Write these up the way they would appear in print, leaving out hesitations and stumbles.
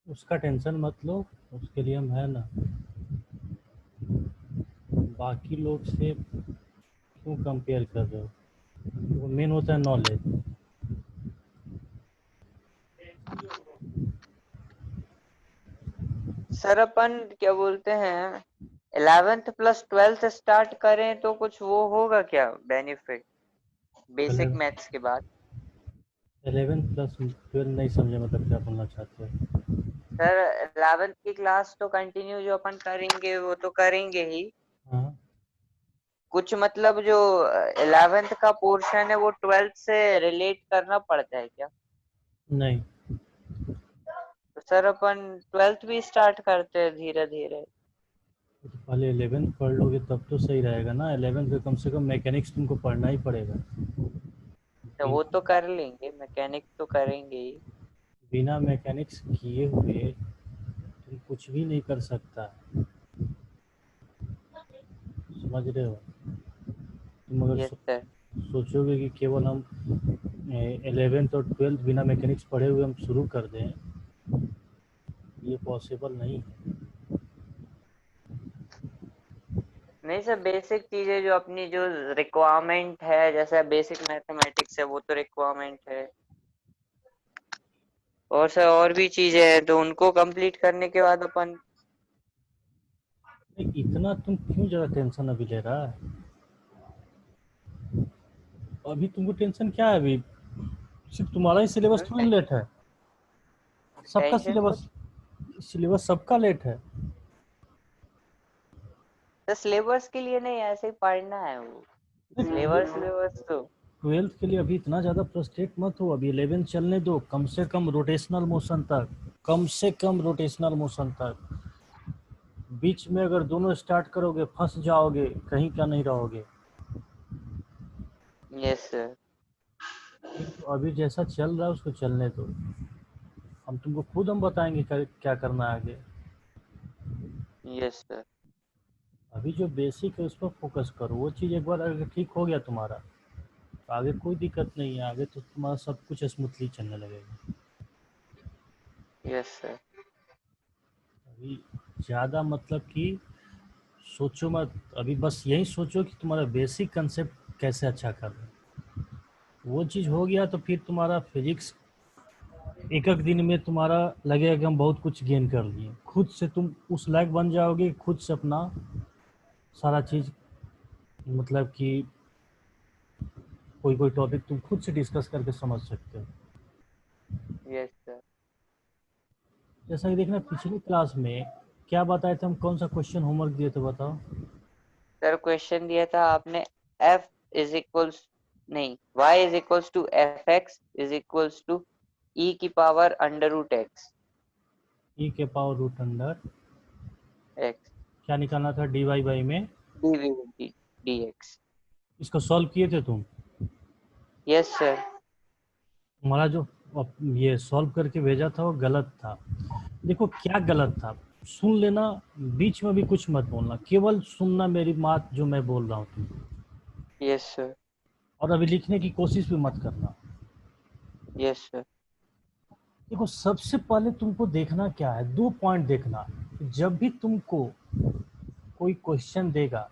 उसका टेंशन मत लो, उसके लिए हम है ना। बाकी लोग से क्यों कंपेयर कर रहे हो? वो मेन होता है नॉलेज। सर अपन क्या बोलते हैं 11th प्लस 12th स्टार्ट करें तो कुछ वो होगा क्या बेनिफिट बेसिक मैथ्स के बाद? 11 प्लस 12 नहीं समझे, मतलब क्या बोलना चाहते हो? सर 11th की क्लास तो कंटिन्यू जो अपन करेंगे वो तो करेंगे ही, हाँ, कुछ मतलब जो 11th का पोर्शन है वो 12th से रिलेट करना पड़ता है क्या? नहीं। तो सर अपन 12th भी स्टार्ट करते हैं धीरे धीरे। तो पहले 11th पढ़ लोगे तब तो सही रहेगा ना। 11th में कम से कम मैकेनिक्स तुमको पढ़ना ही पड़ेगा। तो वो तो कर लेंगे, मैकेनिक तो करेंगे ही। बिना मैकेनिक्स किए हुए तुम कुछ भी नहीं कर सकता, समझ रहे हो? तुम अगर यस सर। सोचोगे कि केवल हम 11th और 12th बिना मैकेनिक्स पढ़े हुए हम शुरू कर दें, ये पॉसिबल नहीं है। नहीं सर, बेसिक चीजें जो अपनी जो रिक्वायरमेंट है, जैसे बेसिक मैथमेटिक्स है वो तो रिक्वायरमेंट है, और सर और भी चीजें हैं तो उनको कंप्लीट करने के बाद अपन। इतना तुम क्यों ज़्यादा टेंशन अभी ले रहा है? अभी तुमको टेंशन क्या है अभी? सिर्फ तुम्हारा ही सिलेबस थोड़ी लेट है, सबका टेंशन सिलेबस। कुछ सिलेबस सबका लेट है। तो सिलेबस के लिए नहीं, ऐसे ही पढ़ना है वो। सिलेबस सिलेबस तो 12th के लिए अभी इतना ज़्यादा फ्रस्ट्रेट मत हो, अभी 11th चलने दो, कम से कम रोटेशनल मोशन तक, कम से कम रोटेशनल मोशन तक। बीच में अगर दोनों स्टार्ट करोगे फंस जाओगे, कहीं का नहीं रहोगे। Yes sir. तो अभी जैसा चल रहा है उसको चलने दो, हम तुमको खुद हम बताएंगे क्या करना है आगे। Yes sir. अभी जो बेसिक है उस पर फोकस करो, वो चीज़ एक बार अगर ठीक हो गया तुम्हारा तो आगे कोई दिक्कत नहीं है, आगे तो तुम्हारा सब कुछ स्मूथली चलने लगेगा। Yes sir. अभी ज़्यादा मतलब कि सोचो मत, अभी बस यही सोचो कि तुम्हारा बेसिक कंसेप्ट कैसे अच्छा कर रहे हो। वो चीज़ हो गया तो फिर तुम्हारा फिजिक्स एक एक दिन में तुम्हारा लगेगा कि हम बहुत कुछ गेन कर लिए, खुद से तुम उस लायक बन जाओगे, खुद से अपना सारा चीज़, मतलब कि कोई कोई टॉपिक तुम खुद से डिस्कस करके समझ सकते हो। Yes sir. जैसा कि देखना पिछली क्लास में क्या बताए थे हम, कौन सा क्वेश्चन होमवर्क दिए थे बताओ? सर क्वेश्चन दिया था आपने, एफ इज इक्वल्स नहीं Y is equals to F X is equals to E की power under root X. E के पावर रूट अंडर एक्स क्या निकालना था, डी वाई बाई में। D V D D X. इसको सॉल्व किए थे तुम? Yes sir. हमारा जो ये सॉल्व करके भेजा था वो गलत था। देखो क्या गलत था, सुन लेना, बीच में भी कुछ मत बोलना, केवल सुनना मेरी बात जो मैं बोल रहा हूँ तुम। Yes sir. और अभी लिखने की कोशिश भी मत करना। Yes sir. देखो सबसे पहले तुमको देखना क्या है, 2 पॉइंट देखना। जब भी तुमको कोई क्वेश्चन देगा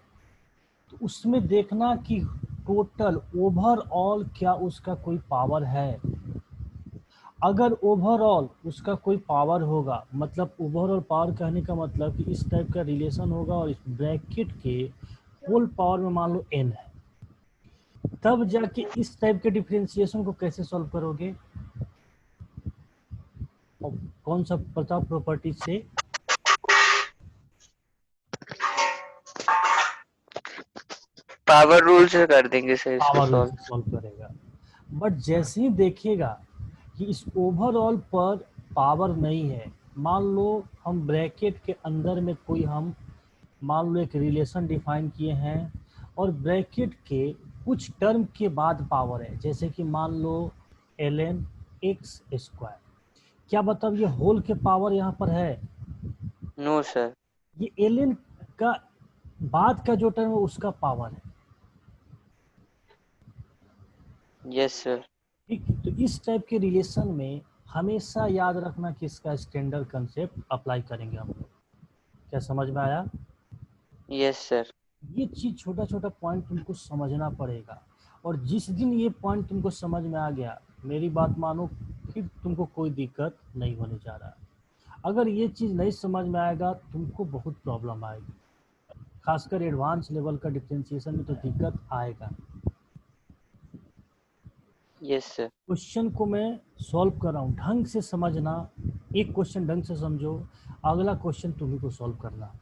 तो उसमें देखना कि टोटल ओवरऑल क्या उसका कोई पावर है। अगर ओवरऑल उसका कोई पावर होगा, मतलब ओवरऑल पावर कहने का मतलब कि इस टाइप का रिलेशन होगा और इस ब्रैकेट के होल पावर में मान लो n है, तब जाके इस टाइप के डिफरेंशिएशन को कैसे सॉल्व करोगे? और कौन सा पता प्रॉपर्टी से? पावर रूल से कर देंगे सर इसको पावर रूल सॉल्व। से सॉल्व करेगा। बट जैसे ही देखिएगा कि इस ओवरऑल पर पावर नहीं है, मान लो हम ब्रैकेट के अंदर में कोई हम मान लो एक रिलेशन डिफाइन किए हैं और ब्रैकेट के कुछ टर्म के बाद पावर है, जैसे कि मान लो ln एक्स स्क्वायर, क्या मतलब ये होल के पावर यहाँ पर है? No sir. ये ln का बाद का जो टर्म है उसका पावर है। Yes sir. ठीक, तो इस टाइप के रिलेशन में हमेशा याद रखना कि इसका स्टैंडर्ड कंसेप्ट अप्लाई करेंगे हम लोग। क्या समझ में आया? Yes sir. ये चीज छोटा छोटा पॉइंट तुमको समझना पड़ेगा, और जिस दिन ये पॉइंट तुमको समझ में आ गया, मेरी बात मानो, फिर तुमको कोई दिक्कत नहीं होने जा रहा। अगर ये चीज नहीं समझ में आएगा तुमको बहुत प्रॉब्लम आएगी, खासकर एडवांस लेवल का डिफरेंशिएशन में तो दिक्कत आएगा। Yes sir. क्वेश्चन को मैं सॉल्व कर रहा हूँ, ढंग से समझना, एक क्वेश्चन ढंग से समझो, अगला क्वेश्चन तुम्ही को सॉल्व करना।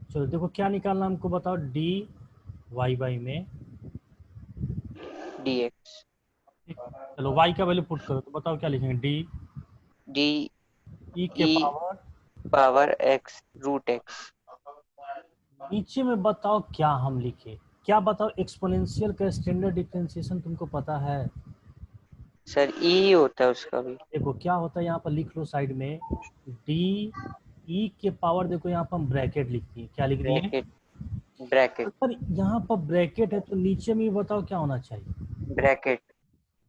चलो देखो क्या निकालना हमको बताओ, डी वाई बाई में dx। चलो y का वैल्यू पुट करो, तो बताओ क्या लिखेंगे, डी d ई के e power, power x root x। नीचे में बताओ क्या हम लिखे, क्या बताओ, एक्सपोनेंशियल का स्टैंडर्ड डिफरेंशिएशन तुमको पता है? सर e ही होता है उसका भी। देखो क्या होता है, यहाँ पर लिख लो साइड में, डी ई के पावर, देखो यहाँ पर हम ब्रैकेट लिख दिए, क्या लिख दिए? ब्रैकेट। ब्रैकेट। अगर यहाँ पर ब्रैकेट है तो नीचे में बताओ क्या होना चाहिए? ब्रैकेट।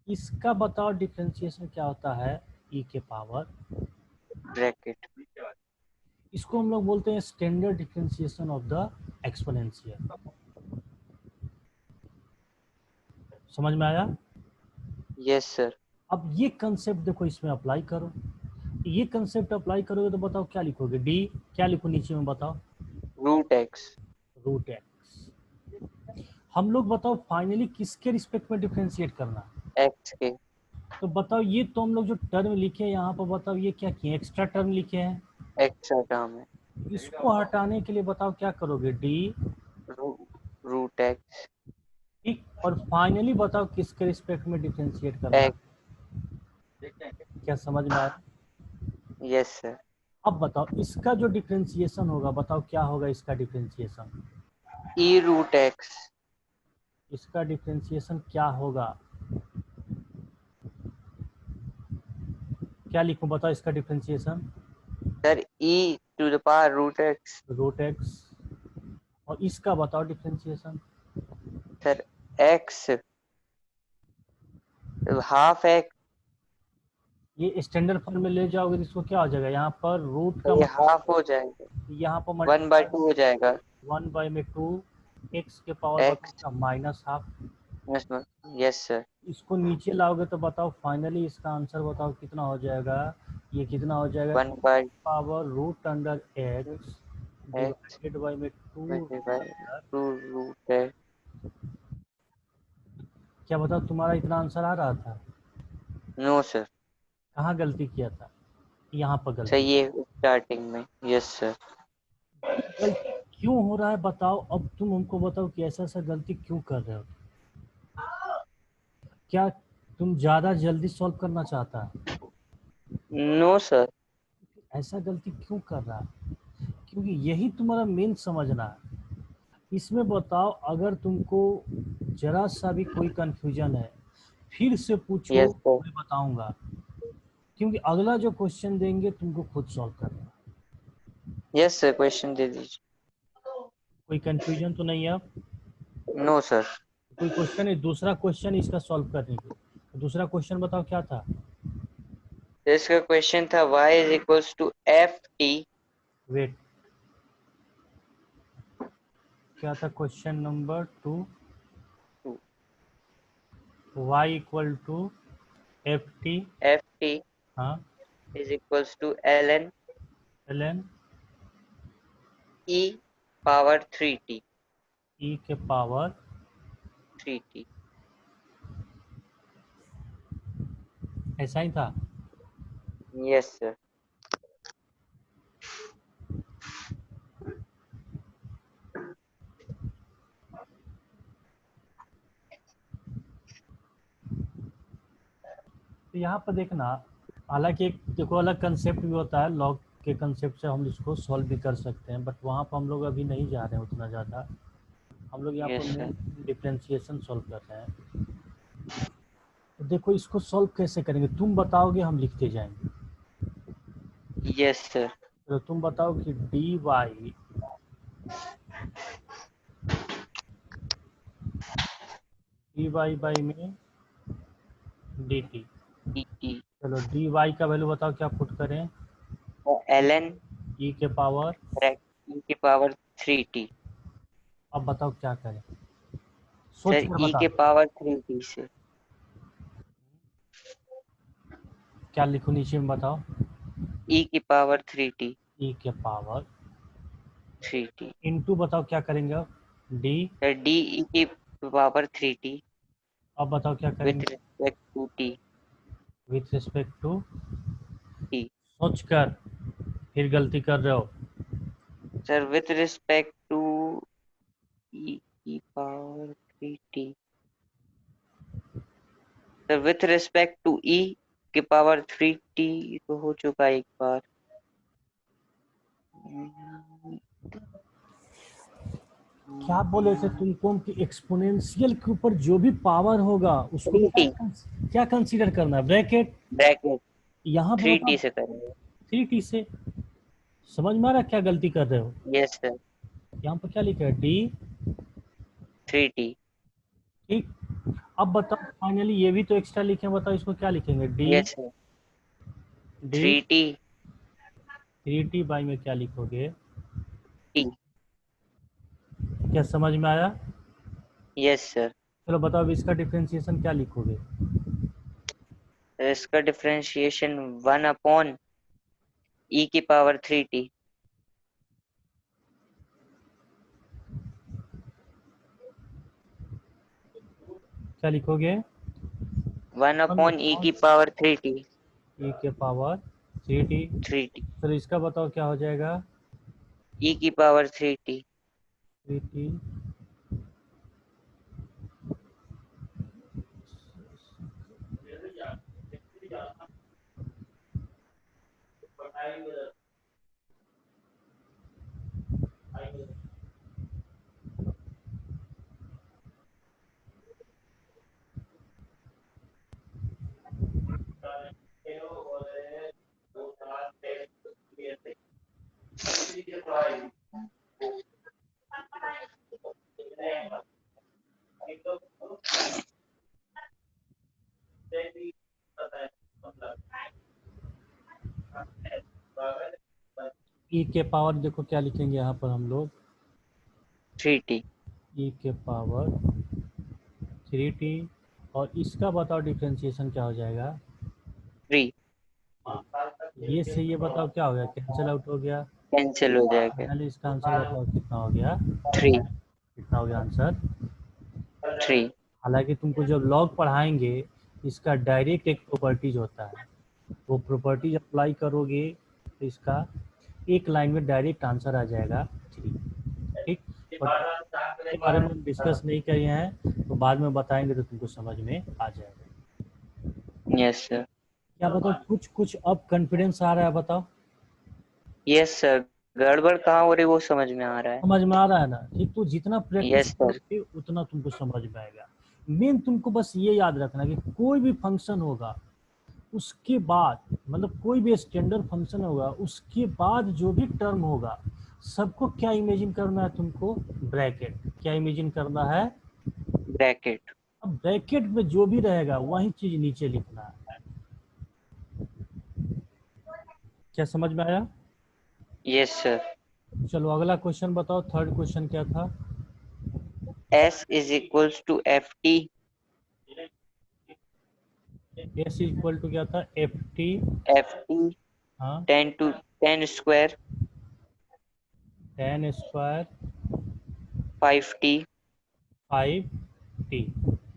इसका बताओ डिफरेंशिएशन क्या होता है, ई के पावर, ब्रैकेट। इसको हम लोग बोलते हैं standard differentiation of the exponential. समझ में आया? Yes sir. अब ये कंसेप्ट देखो इसमें अप्लाई करो, ये कंसेप्ट अप्लाई करोगे तो बताओ क्या लिखोगे, डी क्या लिखो नीचे में बताओ? Root x। Root x. हम लोग बताओ फाइनली किसके रिस्पेक्ट में डिफरेंशिएट करना? x के। तो बताओ ये तो हम लोग जो टर्म लिखे हैं यहाँ पर, बताओ ये क्या किए, एक्स्ट्रा टर्म लिखे हैं, एक्स्ट्रा टर्म है। इसको हटाने के लिए बताओ क्या करोगे, डी रूट x। ठीक, और फाइनली बताओ किसके रिस्पेक्ट में डिफरेंशिएट करना? x। क्या समझ में आया? Yes sir. अब बताओ इसका जो डिफरेंशिएशन होगा, बताओ क्या होगा इसका डिफरेंशिएशन? e root x। इसका डिफरेंशिएशन क्या होगा, क्या लिखूं बताओ इसका differentiation? Sir e to the power root x। Root x. और इसका बताओ differentiation? Sir x half x। ये स्टैंडर्ड फॉर्म में ले जाओगे तो इसको क्या हो जाएगा, यहाँ पर रूट का ये हाफ हो जाएगा, यहाँ पर 1/2 हो जाएगा। 1 में 2, एक्स के पावर x। बताओ माइनस हाफ। Yes sir. इसको नीचे लाओगे तो बताओ फाइनली इसका आंसर बताओ कितना हो जाएगा, ये कितना हो जाएगा, 1/2 power root under x x divided by में 2 रूट x। क्या बताओ तुम्हारा इतना आंसर आ रहा था? No sir. कहाँ गलती किया था? यहाँ पर सर गलती। ये स्टार्टिंग में। Yes sir. गलती क्यों हो रहा है बताओ, अब तुम हमको बताओ कि ऐसा ऐसा गलती क्यों कर रहे हो? क्या तुम ज़्यादा जल्दी सॉल्व करना चाहता है? No sir. ऐसा गलती क्यों कर रहा है? क्योंकि यही तुम्हारा मेन समझना है। इसमें बताओ अगर तुमको जरा सा भी कोई कंफ्यूजन है फिर से पूछो, यस सर। मैं बताऊंगा, क्योंकि अगला जो क्वेश्चन देंगे तुमको खुद सॉल्व करना है। यस सर क्वेश्चन दे दीजिए। कोई कंफ्यूजन तो नहीं है अब? No sir. कोई क्वेश्चन है, दूसरा क्वेश्चन इसका सॉल्व करने के, दूसरा क्वेश्चन बताओ क्या था? इसका क्वेश्चन था y is equals to F T. Wait, क्या था question number 2? y equal to F T, हाँ, is equals to L N ln E power 3t। e के पावर 3t। ऐसा ही था। Yes sir. तो यहाँ पर देखना, हालांकि एक देखो अलग कंसेप्ट भी होता है, लॉग के कंसेप्ट से हम इसको सॉल्व भी कर सकते हैं, बट वहाँ पर हम लोग अभी नहीं जा रहे हैं उतना ज़्यादा, हम लोग यहाँ पर yes sir. Main differentiation solve कर रहे हैं। तो देखो इसको सॉल्व कैसे करेंगे, तुम बताओगे हम लिखते जाएंगे। Yes sir. तो तुम बताओ कि डी वाई बाई में dt। dt। चलो dy का वैल्यू बताओ क्या पुट करें? ln e के पावर, e की पावर 3t। अब बताओ क्या करें, सोच सर कर e बता। के पावर 3t से क्या लिखूं नीचे में बताओ? e की पावर 3t। e के पावर 3t। इनटू बताओ क्या करेंगे अब? d। सर d e की पावर 3t अब बताओ क्या विथ करेंगे? Respect to t। With respect to, t। सोच कर, फिर गलती कर रहे हो। Sir with respect to e की power 3t। Sir with respect to e की पावर 3t तो हो चुका एक बार। क्या बोले थे तुमको कि एक्सपोनेंशियल के ऊपर जो भी पावर होगा उसको क्या 3t क्या कंसीडर करना है? ब्रैकेट। ब्रैकेट यहाँ पे बताओ 3t से करेंगे। 3t से। समझ में आ रहा है क्या गलती कर रहे हो? Yes sir. यहाँ पर क्या लिखा है? डी। 3t। ठीक। अब बताओ फाइनली ये भी तो एक्स्ट्रा लिखे हैं, बताओ इसको क्या लिखेंगे? D. Yes sir. D 3t 3t by में क्या लिखोगे? t। क्या समझ में आया? Yes sir. चलो बताओ अब इसका डिफ्रेंशिएशन क्या लिखोगे? इसका डिफरेंशिएशन 1 अपॉन e की पावर 3t। क्या लिखोगे? 1 वन अपॉन e अपॉन की पावर 3t। ई के पावर 3t। 3t चलो इसका बताओ क्या हो जाएगा? e की पावर 3t। 3t। ई के पावर देखो क्या लिखेंगे यहाँ पर हम लोग? 3t ई के पावर 3t। और इसका बताओ डिफ्रेंशिएशन क्या हो जाएगा? 3 ये से ये बताओ क्या हो गया? कैंसिल आउट हो गया। कैंसिल हो जाएगा। फाइनली इसका आंसर बताओ कितना हो गया? 3 कितना हो गया आंसर? 3। हालांकि तुमको जब लॉग पढ़ाएंगे इसका डायरेक्ट एक प्रॉपर्टीज होता है, वो प्रॉपर्टीज अप्लाई करोगे तो इसका एक लाइन में डायरेक्ट आंसर आ जाएगा 3। ठीक। बट के बारे में हम डिस्कस नहीं किए हैं, तो बाद में बताएंगे तो तुमको समझ में आ जाएगा। Yes sir. क्या बताओ कुछ कुछ अब कॉन्फिडेंस आ रहा है? बताओ यस सर। गड़बड़ कहाँ हो रही वो समझ में आ रहा है। समझ में आ रहा है ना? ठीक। तो जितना प्रैक्टिस यस सर। करोगे उतना तुमको समझ में आएगा। मेन तुमको बस ये याद रखना कि कोई भी फंक्शन होगा उसके बाद, मतलब कोई भी स्टैंडर्ड फंक्शन होगा उसके बाद जो भी टर्म होगा सबको क्या इमेजिन करना है तुमको? ब्रैकेट। क्या इमेजिन करना है? ब्रैकेट। अब ब्रैकेट में जो भी रहेगा वही चीज नीचे लिखना है। क्या समझ में आया? Yes sir. चलो अगला क्वेश्चन बताओ, थर्ड क्वेश्चन क्या था? s is equals to F T. S equal to क्या था? F T. एफ टी हाँ 10 square 10 square 5t 5 T.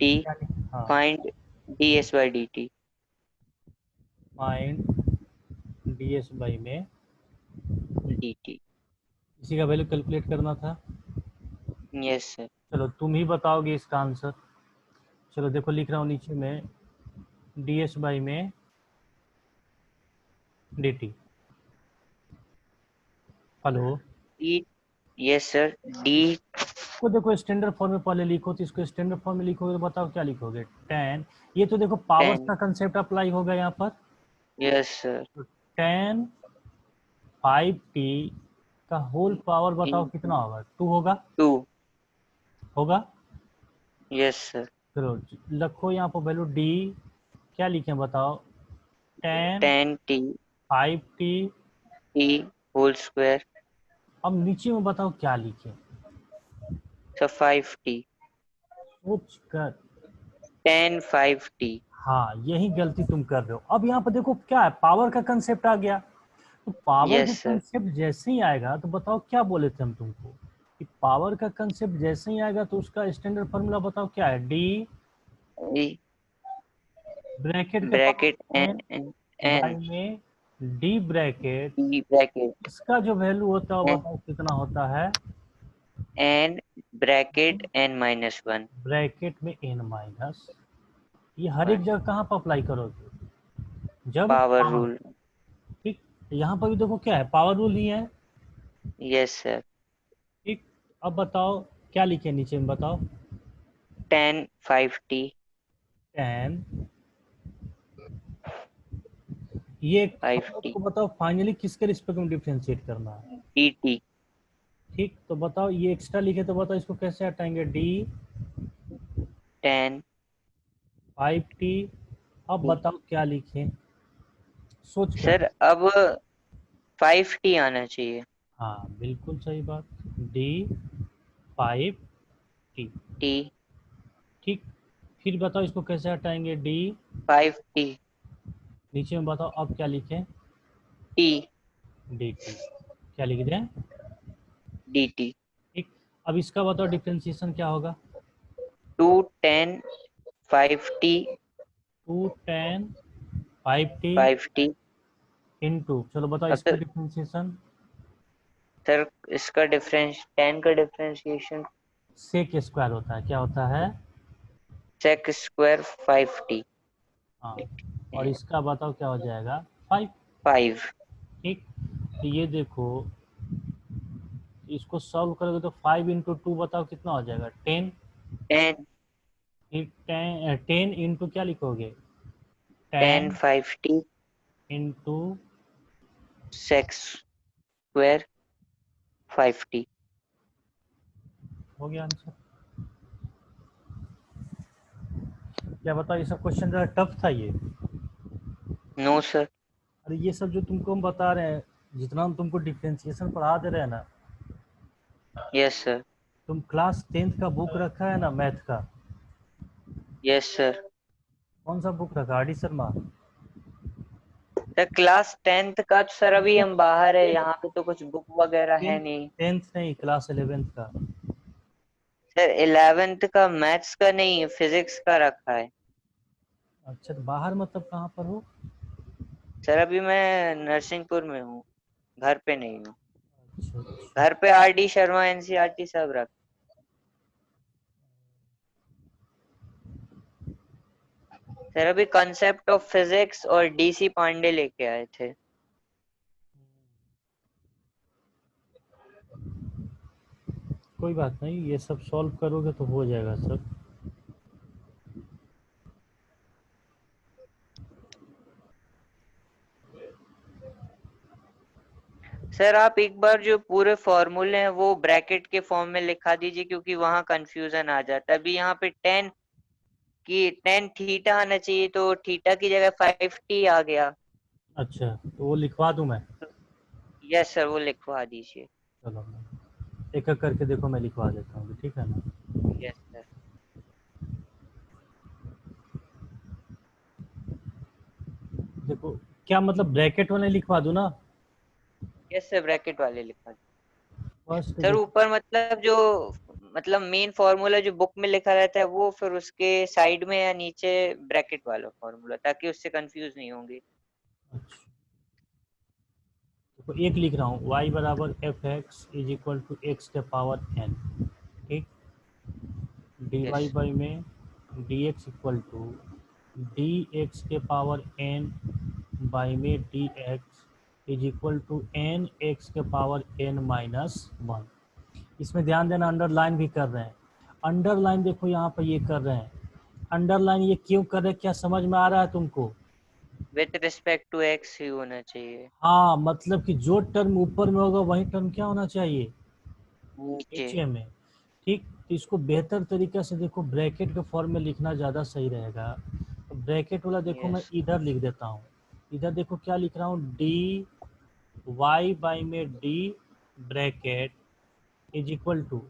t हाँ find ds by dt। Find D S by में dt। इसी का वैल्यू कैलकुलेट करना था। Yes sir. चलो तुम ही बताओगे इसका आंसर। चलो देखो लिख रहा हूँ नीचे में, डी एस बाई में d T. Hello. d। Yes sir. d। को देखो स्टैंडर्ड फॉर्म में पहले लिखो, तो इसको स्टैंडर्ड फॉर्म में लिखोगे तो बताओ क्या लिखोगे? 10। ये तो देखो पावर्स 10। का कंसेप्ट अप्लाई होगा यहाँ पर। Yes sir. तो 10 5t का होल पावर बताओ कितना इनटू होगा? 2 होगा? 2। होगा। Yes sir. चलो रखो यहाँ पर वैल्यू डी क्या लिखें बताओ? 10 10t 5t। t whole square. अब नीचे में बताओ क्या लिखें? so 5t सोच कर। 10 5t। हाँ, यही गलती तुम कर रहे हो। अब यहाँ पर देखो क्या है, पावर का कंसेप्ट आ गया। तो पावर का यस सर। कंसेप्ट जैसे ही आएगा तो बताओ क्या बोले थे हम तुमको कि पावर का कंसेप्ट जैसे ही आएगा तो उसका स्टैंडर्ड फॉर्मूला बताओ क्या है? डी ब्रैकेट के bracket power N N N by N में डी ब्रैकेट, टी ब्रैकेट इसका जो वैल्यू होता है वो बताओ कितना होता है? N bracket n-1। ब्रैकेट में एन माइनस। ये हर एक वन। जगह कहाँ पर अप्लाई करोगे? जब पावर पावर। रूल। ठीक, यहाँ पर भी देखो क्या है, पावर रूल ही है। Yes sir. ठीक, अब बताओ क्या लिखे नीचे में बताओ? 10 5t 10, ये हम लोग 5t को बताओ फाइनली किसके रिस्पेक्ट में डिफरेंशिएट करना है? dt ठीक, तो बताओ ये एक्स्ट्रा लिखे तो बताओ इसको कैसे हटाएंगे? D 10 5t। अब बताओ क्या लिखें? सोच कर। सर अब 5t आना चाहिए। हाँ बिल्कुल सही बात। D 5t। t ठीक, फिर बताओ इसको कैसे हटाएंगे? डी 5t नीचे में बताओ अब क्या लिखें? t D T. क्या लिख दें? dt ठीक, अब इसका बताओ डिफ्रेंसिएशन क्या होगा? 2 10 5t 2 10 5t 5t। इंटू, चलो बताओ अब इसका तो डिफ्रेंसिएशन। सर इसका डिफरेंस 10 का डिफरेंशिएशन सेक स्क्वायर होता है, क्या होता है? sec स्क्वायर 5t हाँ, और इसका बताओ क्या हो जाएगा? 5। 5। ठीक, तो ये देखो इसको सॉल्व करोगे तो 5 × 2 बताओ कितना हो जाएगा? 10। 10 फिर 10 इंटू क्या लिखोगे? 10 10 5t into, sec square 5t। हो गया आंसर। क्या बताओ, ये सब क्वेश्चन जरा टफ था ये। No sir. अरे ये सब जो तुमको हम बता रहे हैं, जितना हम तुमको डिफ्रेंसिएशन पढ़ा दे रहे हैं ना, यस सर। तुम क्लास 10th का बुक रखा है ना मैथ का? Yes sir. कौन सा बुक रखा? R D Sharma? Sir class 10th का तो सर अभी हम बाहर है, यहाँ पे तो कुछ बुक वगैरह है नहीं। 10th नहीं, क्लास 11th का। सर 11th का मैथ्स का नहीं, फिजिक्स का रखा है। अच्छा, तो बाहर मतलब कहाँ पर हो? सर अभी मैं नरसिंहपुर में हूँ, घर पे नहीं हूँ। अच्छा अच्छा। घर पे आर डी शर्मा एनसीईआरटी सब रख। सर अभी कंसेप्ट ऑफ फिजिक्स और डीसी पांडे लेके आए थे। कोई बात नहीं, ये सब सॉल्व करोगे तो हो जाएगा सब। सर आप एक बार जो पूरे फॉर्मूले हैं वो ब्रैकेट के फॉर्म में लिखा दीजिए, क्योंकि वहां कंफ्यूजन आ जाता है। अभी यहाँ पे 10 थीटा आना चाहिए, तो थीटा की जगह 5t आ गया। अच्छा, तो वो लिखवा दूं मैं? यस सर, वो लिखवा दीजिए। चलो, एक एक करके देखो, मैं लिखवा देता हूँ, ठीक है ना? Yes sir. देखो, क्या मतलब ब्रैकेट वाले लिखवा दूं ना? यस सर, ब्रैकेट वाले लिखवा दीजिए। फर्स्ट सर देखो। ऊपर मतलब जो मतलब मेन फॉर्मूला जो बुक में लिखा रहता है वो फिर उसके साइड में या नीचे ब्रैकेट वाला फॉर्मूला, ताकि उससे कंफ्यूज नहीं होंगे। अच्छा, देखो एक लिख रहा हूँ, y बराबर F X is equal to X के पावर n। ठीक, डी यस। वाई बाई में D X equal to D X के पावर n बाई में D x is equal to N X के पावर n माइनस 1। इसमें ध्यान देना, underline भी कर रहे हैं। अंडरलाइन देखो यहाँ पर ये कर रहे हैं। अंडरलाइन ये क्यों कर रहे हैं, क्या समझ में आ रहा है तुमको? विथ रिस्पेक्ट टू एक्स ही होना चाहिए। हाँ, मतलब कि जो टर्म ऊपर में होगा वही टर्म क्या होना चाहिए? नीचे। नीचे में। ठीक, तो इसको बेहतर तरीके से देखो ब्रैकेट के फॉर्म में लिखना ज़्यादा सही रहेगा। ब्रैकेट वाला देखो मैं Yes. इधर लिख देता हूँ, इधर देखो क्या लिख रहा हूँ, डी वाई बाई में D bracket is equal to,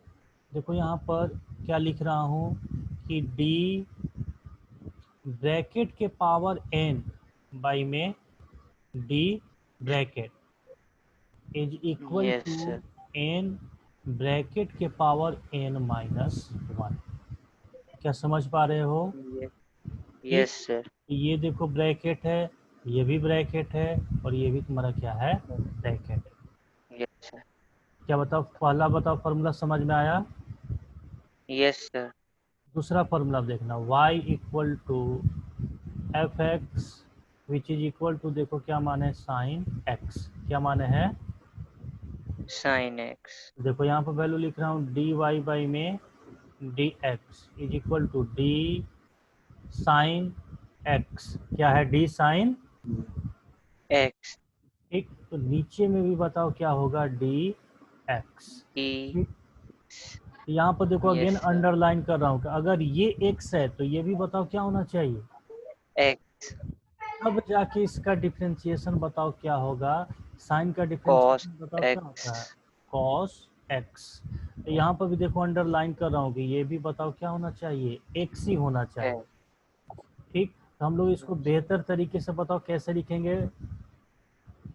देखो यहाँ पर क्या लिख रहा हूँ कि डी ब्रैकेट के पावर एन बाई में D bracket is equal Yes, to sir. N bracket के पावर एन माइनस वन। क्या समझ पा रहे हो? Yes. ठीक, Yes, sir. ये देखो ब्रैकेट है, ये भी ब्रैकेट है, और ये भी तुम्हारा क्या है, ब्रैकेट। Yes, sir. क्या बताओ, पहला बताओ फॉर्मूला समझ में आया? Yes, sir. दूसरा फॉर्मूला देखना, y equal to F x which is equal to, देखो क्या माने है, साइन एक्स। क्या माने है? Sin x. देखो यहाँ पर वैल्यू लिख रहा हूँ, डी वाई बाई में D x is equal to D sine X. क्या है? D sine. X. ठीक, तो नीचे में भी बताओ क्या होगा, डी एक्स। E. ठीक, यहाँ पर देखो Yes, अगेन sir. अंडरलाइन कर रहा हूँ कि अगर ये एक्स है तो ये भी बताओ क्या होना चाहिए, X. अब जाके इसका डिफ्रेंशिएशन बताओ क्या होगा, साइन का Cos डिफ्रेंशिएशन बताओ क्या होता है, x. Cos x. तो यहाँ पर भी देखो अंडरलाइन कर रहा हूँ कि ये भी बताओ क्या होना चाहिए, एक्स ही होना चाहिए। X. ठीक, तो हम लोग इसको बेहतर तरीके से बताओ कैसे लिखेंगे,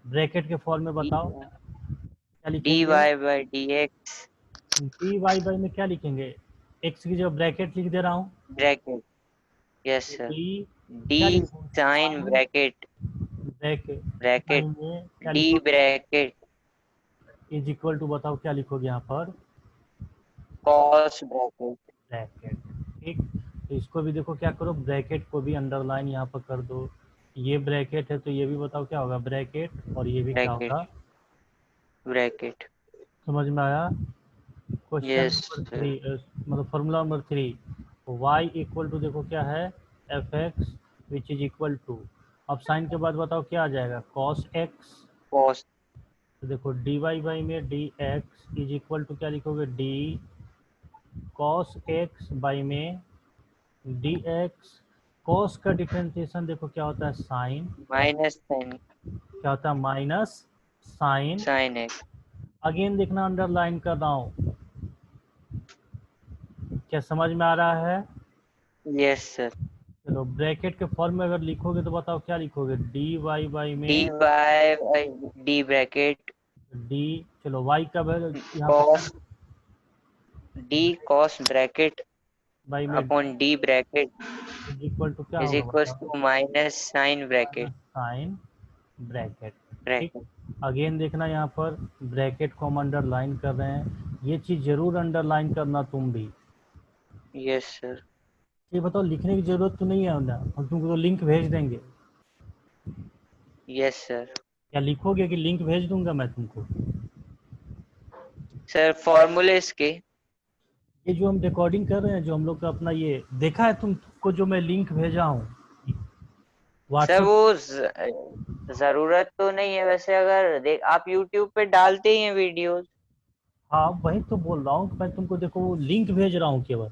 ब्रैकेट के फॉर्म में बताओ क्या dy लिखेंगे। by dx. D Y by में क्या लिखेंगे, एक्स की जगह ब्रैकेट लिख दे रहा हूँ, Bracket. Yes, sir. डी क्या D लिखूँ, sin sine bracket. Bracket Bracket. By में क्या D लिखोगे, bracket. इज इक्वल टू बताओ क्या लिखोगे यहाँ पर, Cos bracket. ब्रैकेट। ठीक, तो इसको भी देखो क्या करो, ब्रैकेट को भी अंडरलाइन यहाँ पर कर दो, ये ब्रैकेट है तो ये भी बताओ क्या होगा, ब्रैकेट, और ये भी क्या Bracket. होगा। Bracket. समझ में आया? Question Yes, number sir. 3, मतलब formula number 3, y equal to देखो क्या है, F x which is equal to, अब साइन के बाद बताओ क्या आ जाएगा, कॉस एक्स। Cos. तो देखो डी वाई बाई में D x is equal to क्या लिखोगे, डी कॉस एक्स बाई में डी एक्स। कॉस का डिफरेंशिएशन देखो क्या होता है, साइन। Minus sin. क्या होता है, minus sine. Sin x. Again देखना अंडरलाइन कर रहा हूँ, क्या समझ में आ रहा है? Yes, sir. चलो ब्रैकेट के फॉर्म में अगर लिखोगे तो बताओ क्या लिखोगे, डी वाई बाई dy में by d bracket. डी, चलो वाई का वैल्यू यहाँ पर क्या, Cos. D cos bracket by में upon d bracket equal to क्या is होगा equals बताओ, to minus sin bracket. Sine bracket. ठीक, Bracket. अगेन देखना यहाँ पर ब्रैकेट को हम अंडरलाइन कर रहे हैं, ये चीज़ जरूर अंडरलाइन करना तुम भी। Yes, sir. ये बताओ लिखने की जरूरत तो नहीं है ना, हम तुमको तो लिंक भेज देंगे, Yes, sir. क्या लिखोगे कि लिंक भेज दूंगा मैं तुमको? सर फॉर्मूलेस के। ये जो हम रिकॉर्डिंग कर रहे हैं, जो हम लोग का अपना ये देखा है तुमको, जो मैं लिंक भेजा हूँ सर व्हाट्सएप। वो जरूरत तो नहीं है वैसे, अगर देख आप YouTube पे डालते ही हैं वीडियोस। हाँ वही तो बोल रहा हूँ, मैं तुमको देखो लिंक भेज रहा हूँ केवल,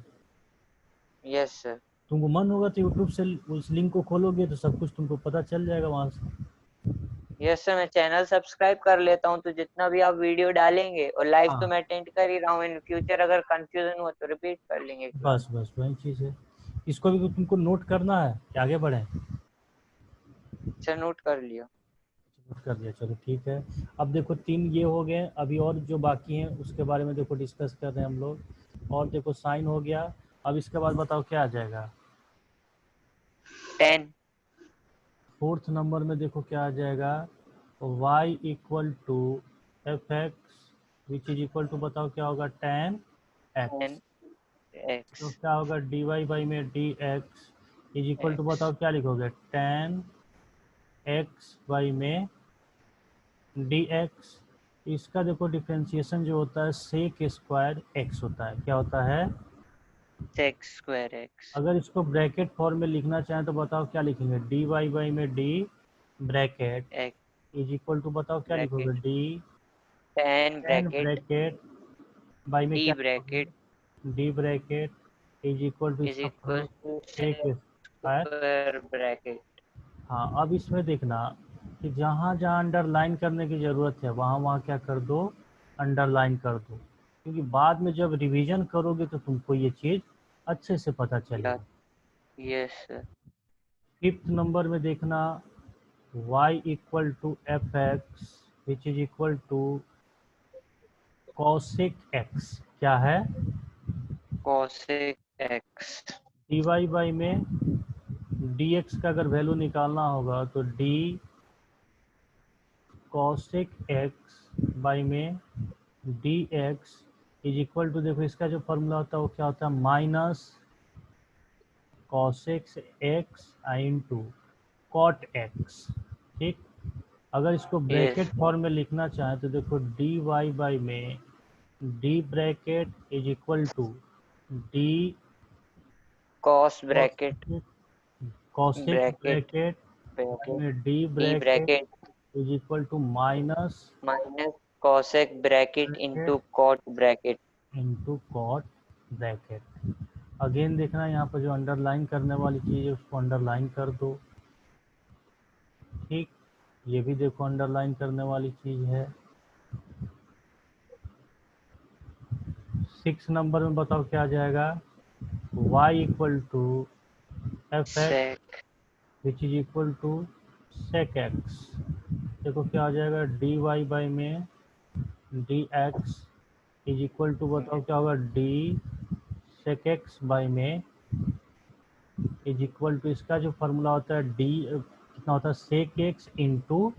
यस सर। तुमको मन होगा तो यूट्यूब से उस लिंक को खोलोगे तो सब कुछ तुमको पता चल जाएगा वहाँ से। यस सर, मैं चैनल सब्सक्राइब कर लेता हूँ, तो जितना भी आप वीडियो डालेंगे, और लाइव तो हाँ मैं अटेंड कर ही रहा हूँ, इन फ्यूचर अगर कंफ्यूजन हुआ तो रिपीट कर लेंगे क्लास। बस बस वही चीज़ है, इसको भी तो तुमको नोट करना है कि आगे बढ़ें। सर नोट कर लिया। नोट कर दिया, चलो ठीक है। अब देखो 3 ये हो गए, अभी और जो बाकी हैं उसके बारे में देखो डिस्कस कर रहे हैं हम लोग। और देखो साइन हो गया, अब इसके बाद बताओ क्या आ जाएगा, 10। फोर्थ नंबर में देखो क्या आ जाएगा, y equal to F x which is equal to बताओ क्या होगा, tan x। 10 तो x। क्या होगा, डी वाई बाई में D x is equal to x। बताओ क्या लिखोगे, tan x बाई में डी एक्स। इसका देखो डिफ्रेंशिएशन जो होता है सेक स्क्वायर एक्स होता है, क्या होता है, सेक स्क्वायर x। अगर इसको ब्रैकेट फॉर्म में लिखना चाहें तो बताओ क्या लिखेंगे, डी वाई बाई में D bracket x is equal to बताओ क्या लिखोगे, bracket D 10 tan bracket bracket by में d क्या ब्रैकेट लिखोगे, D bracket is equal to is इसका इक्वल फॉर्म टू सेक है। Square bracket. हाँ, अब इसमें देखना कि जहाँ जहाँ अंडरलाइन करने की ज़रूरत है वहाँ वहाँ क्या कर दो, अंडरलाइन कर दो, क्योंकि बाद में जब रिवीजन करोगे तो तुमको ये चीज़ अच्छे से पता चलेगा। Yes sir. फिफ्थ नंबर में देखना y equal to F x which is equal to cosec X. क्या है? Cosec X. D Y by में डी एक्स का अगर वैल्यू निकालना होगा तो डी कॉसेक एक्स बाई में D x is equal to, देखो इसका जो फॉर्मूला होता है वो क्या होता है, minus cosec X into cot X. ठीक, अगर इसको यस। ब्रैकेट फॉर्म में लिखना चाहें तो देखो डी वाई बाई में D bracket is equal to D cos bracket cosec bracket bracket bracket में D D bracket bracket is equal to minus minus cosec bracket bracket into cot bracket. Into cot bracket. Again देखना यहाँ पर जो underline करने वाली चीज़ है उसको underline कर दो। ठीक, ये भी देखो अंडरलाइन करने वाली चीज़ है। 6 नंबर में बताओ क्या आ जाएगा, y equal to F X sec. Which is equal to sec X. देखो क्या आ जाएगा, डी वाई बाई में D x is equal to, बताओ क्या होगा, डी सेक एक्स बाई में इज इक्वल टू, इसका जो फॉर्मूला होता है डी कितना होता है, sec X into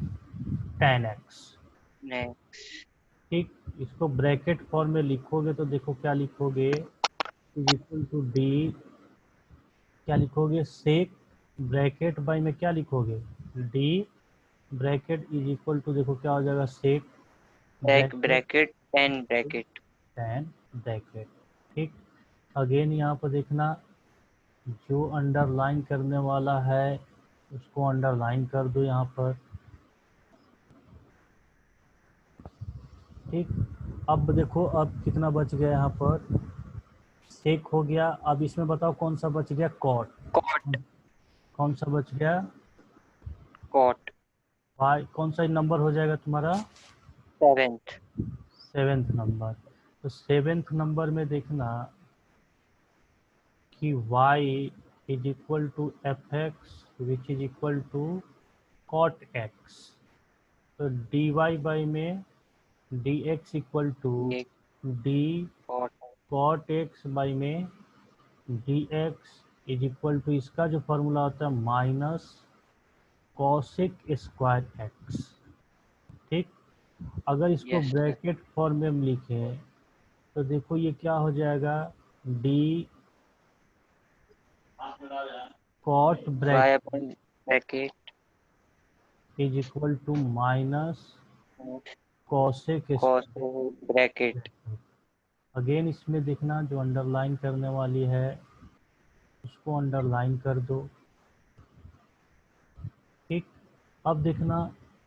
tan X. Next. ठीक, इसको ब्रैकेट फॉर्म में लिखोगे तो देखो क्या लिखोगे, इज इक्वल टू डी, क्या लिखोगे, सेक ब्रैकेट बाई में क्या लिखोगे, D bracket is equal to, देखो क्या हो जाएगा, sec sec bracket bracket tan bracket. Tan bracket. ठीक, अगेन यहाँ पर देखना जो अंडरलाइन करने वाला है उसको अंडरलाइन कर दो यहाँ पर। ठीक, अब देखो अब कितना बच गया यहाँ पर, सेक हो गया। अब इसमें बताओ कौन सा बच गया, कॉट। कॉट। कौन सा बच गया, कॉट। वाई, कौन सा नंबर हो जाएगा तुम्हारा, सेवेंथ। Seventh number. तो सेवेंथ नंबर में देखना कि y is equal to F x which is equal to cot X. तो डी वाई बाई में डी एक्स इक्वल टू ये D cot. Cot X by में D x is equal to, इसका जो formula होता है माइनस कॉसेक स्क्वायर एक्स। ठीक, अगर इसको यस सर। ब्रैकेट फॉर्म में हम लिखें तो देखो ये क्या हो जाएगा, D cot Y bracket upon bracket is equal to minus cosec cos square. Bracket. Again इसमें देखना जो अंडरलाइन करने वाली है उसको अंडरलाइन कर दो। ठीक, अब देखना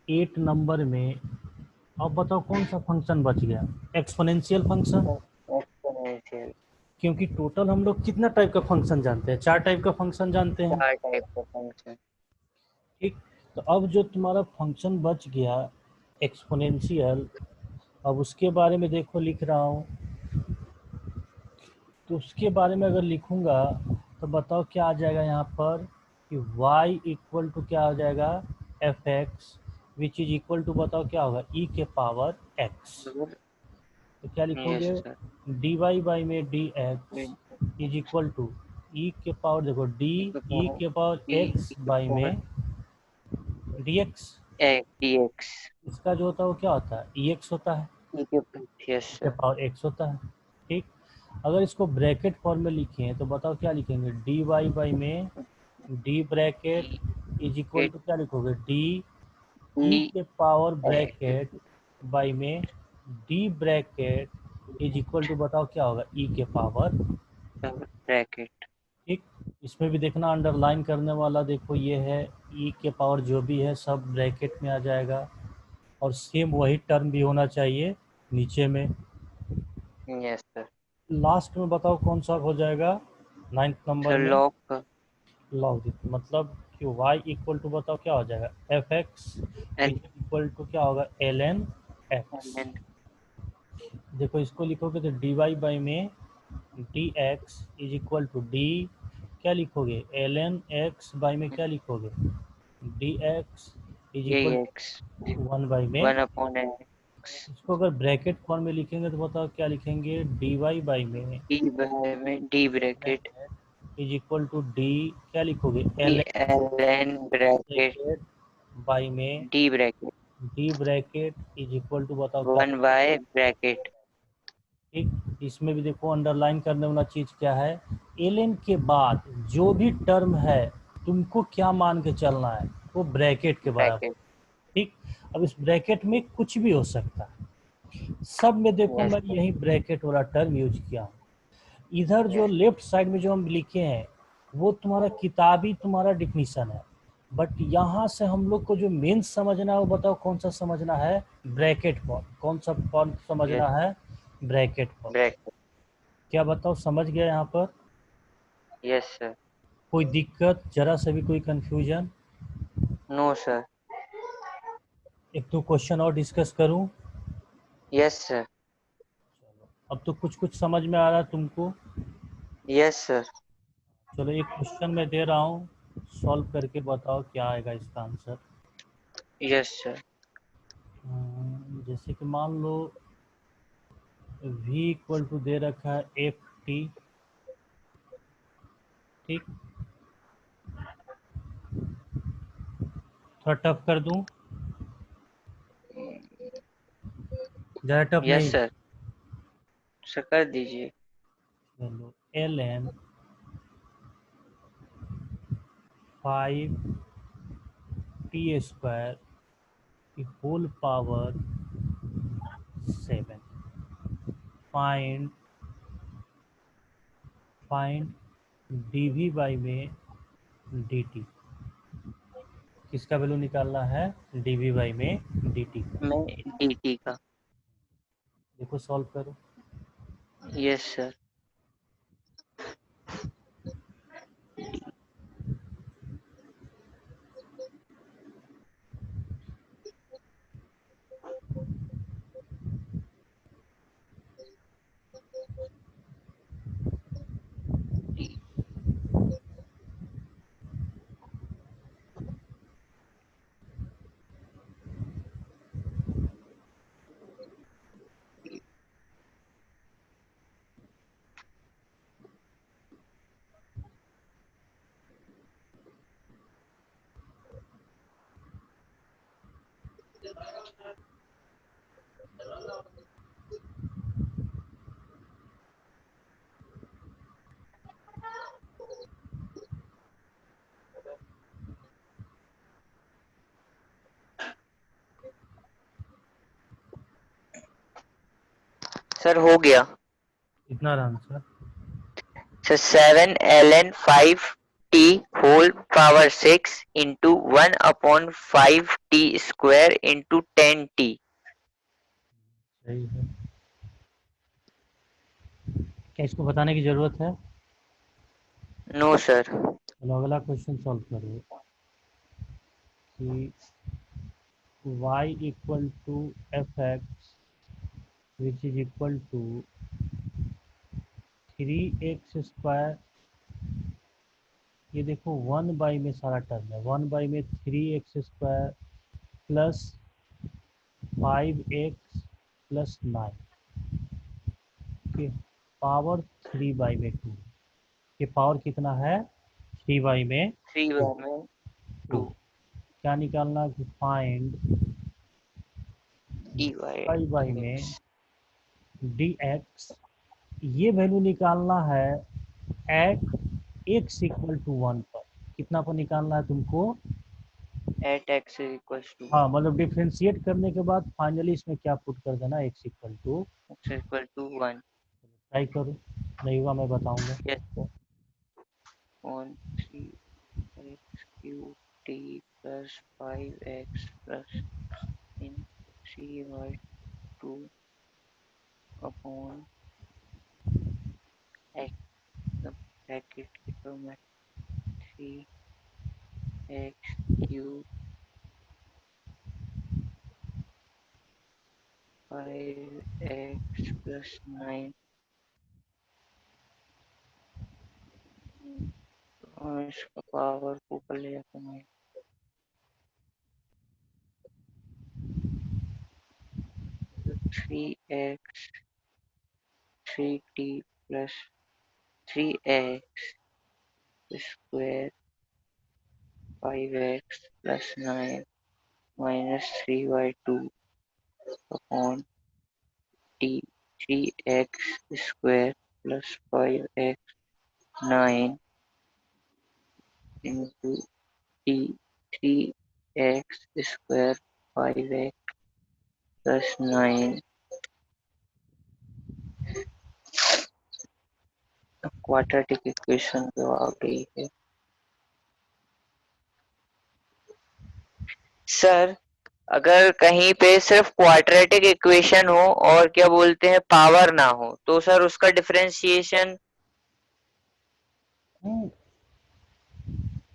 8 नंबर में, अब बताओ कौन सा फंक्शन बच गया, एक्सपोनेंशियल फंक्शन। एक्सपोनेंशियल। क्योंकि टोटल हम लोग कितना टाइप का फंक्शन जानते हैं, 4 टाइप का फंक्शन जानते हैं। चार टाइप का फंक्शन। ठीक, तो अब जो तुम्हारा फंक्शन बच गया एक्सपोनेंशियल, अब उसके बारे में देखो लिख रहा हूँ, तो उसके बारे में अगर लिखूंगा तो बताओ क्या आ जाएगा यहाँ पर कि y इक्वल टू क्या आ जाएगा, F x which is equal to, बताओ क्या होगा, e के पावर x। तो क्या यस लिखोगे, सर। डी वाई बाई में D x is equal to E के पावर, देखो डी ई के पावर एक्स बाई में डी एक्स, डी एक्स। इसका जो होता है वो क्या होता है, ई एक्स होता है, यस के सर। पावर एक्स होता है। ठीक, अगर इसको ब्रैकेट फॉर्म में लिखें तो बताओ क्या लिखेंगे, डी वाई बाई में D bracket is equal to क्या लिखोगे, डी ई ई के पावर ब्रैकेट बाई में D bracket is equal to, बताओ क्या होगा, ई के पावर। ब्रैकेट। ठीक, इसमें भी देखना अंडरलाइन करने वाला, देखो ये है ई के पावर जो भी है सब ब्रैकेट में आ जाएगा, और सेम वही टर्म भी होना चाहिए नीचे में। Yes sir. लास्ट में बताओ कौन सा हो जाएगा, 9th नंबर सर में, लॉग लॉग मतलब कि y इक्वल टू बताओ क्या हो जाएगा, F x l equal to क्या होगा, एल एन एक्स। एन देखो इसको लिखोगे तो डी वाई बाई में D x is equal to D, क्या लिखोगे, एल एन एक्स बाई में क्या लिखोगे, d x is a equal x to one by में। 1/x इसको अगर ब्रैकेट फॉर्म में लिखेंगे तो बताओ क्या लिखेंगे, डी वाई बाई में डी बाय में D bracket is equal to D, क्या लिखोगे, D L L N bracket bracket by में D bracket D bracket is equal to बताओ क्या। 1/ब्रैकेट। ठीक, इसमें भी देखो अंडरलाइन करने वाला चीज क्या है, एल एन के बाद जो भी टर्म है तुमको क्या मान के चलना है, वो ब्रैकेट के बराबर। ब्रैकेट ठीक, अब इस ब्रैकेट में कुछ भी हो सकता है, सब में देखो यस मैं यही ब्रैकेट वाला टर्म यूज किया हूँ। इधर जो यस लेफ्ट साइड में जो हम लिखे हैं वो तुम्हारा किताबी तुम्हारा डिफिनीशन है, बट यहाँ से हम लोग को जो मेन समझना है वो बताओ कौन सा समझना है, ब्रैकेट फॉर्म। कौन सा फॉर्म समझना यस है, ब्रैकेट फॉर्म। ब्रैकेट क्या बताओ समझ गया यहाँ पर, यस सर। कोई दिक्कत, जरा से भी कोई कंफ्यूजन? No sir. एक तो क्वेश्चन और डिस्कस करूँ? Yes sir. अब तो कुछ कुछ समझ में आ रहा है तुमको। Yes sir. चलो एक क्वेश्चन मैं दे रहा हूँ, सॉल्व करके बताओ क्या आएगा इसका आंसर। Yes sir. जैसे कि मान लो v इक्वल टू दे रखा है एफ टी, ठीक, थोड़ा टफ कर दूं, ज़्यादा टफ यस नहीं। सर। सर कर दीजिए। चलो एल एन 5t² की whole power 7, find find d v by में डी टी। किसका वैल्यू निकालना है, डी वी बाई में डी टी। मैं डीटी का। देखो सॉल्व करो। Yes sir. सर हो गया। इतना answer. Sir 7 ln 5t whole power 6 into 1/5t² into 10t। सही है, क्या इसको बताने की ज़रूरत है? No sir. चलो अगला क्वेश्चन सॉल्व करो कि y equal to F x which is equal to 3x²। ये देखो 1 बाई में सारा टर्म है, 1 बाई में 3x² प्लस 5x प्लस 9, ठीक, पावर 3/2। ये पावर कितना है, 3/2। 3/2 क्या निकालना कि फाइंड dy 5 बाई में dx। डी एक्स, ये वैल्यू निकालना है एट एक्स इक्वल टू 1 पर। कितना पर निकालना है तुमको, एट x इक्वल्स टू हाँ मतलब डिफ्रेंशिएट करने के बाद फाइनली इसमें क्या पुट कर देना, x equal to, x equal to 1। Try करो, नहीं हुआ मैं बताऊंगा। Yes sir. On 3x cube t plus 5x plus इन 3/2 अपॉन x ब्रैकेट के तो मैं 3x cube 5x plus 9 और इसका पावर को कर लिया मैंने 3x 3t plus 3x square 5x plus 9 minus 3 by 2 upon t 3x square plus 5x 9 into t 3x square 5x plus 9 quadratic equation जो आ गई है सर अगर कहीं पे सिर्फ क्वाड्रेटिक इक्वेशन हो और क्या बोलते हैं पावर ना हो तो सर उसका डिफरेंशिएशन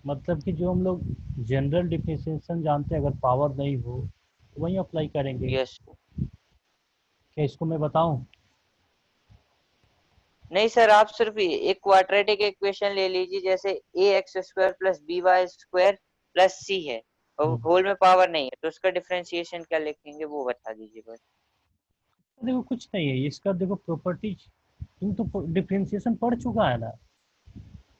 मतलब कि जो हम लोग जनरल डिफरेंशिएशन जानते हैं, अगर पावर नहीं हो तो वही अप्लाई करेंगे। यस क्या इसको मैं बताऊं? नहीं सर आप सिर्फ एक क्वाड्रेटिक इक्वेशन ले लीजिए जैसे A X square plus B Y square plus C है और हम्म। होल में पावर नहीं है तो उसका डिफरेंशिएशन क्या लिखेंगे वो बता दीजिए बस देखो कुछ नहीं है इसका, देखो प्रॉपर्टीज तुम तो डिफरेंशिएशन पढ़ चुका है ना,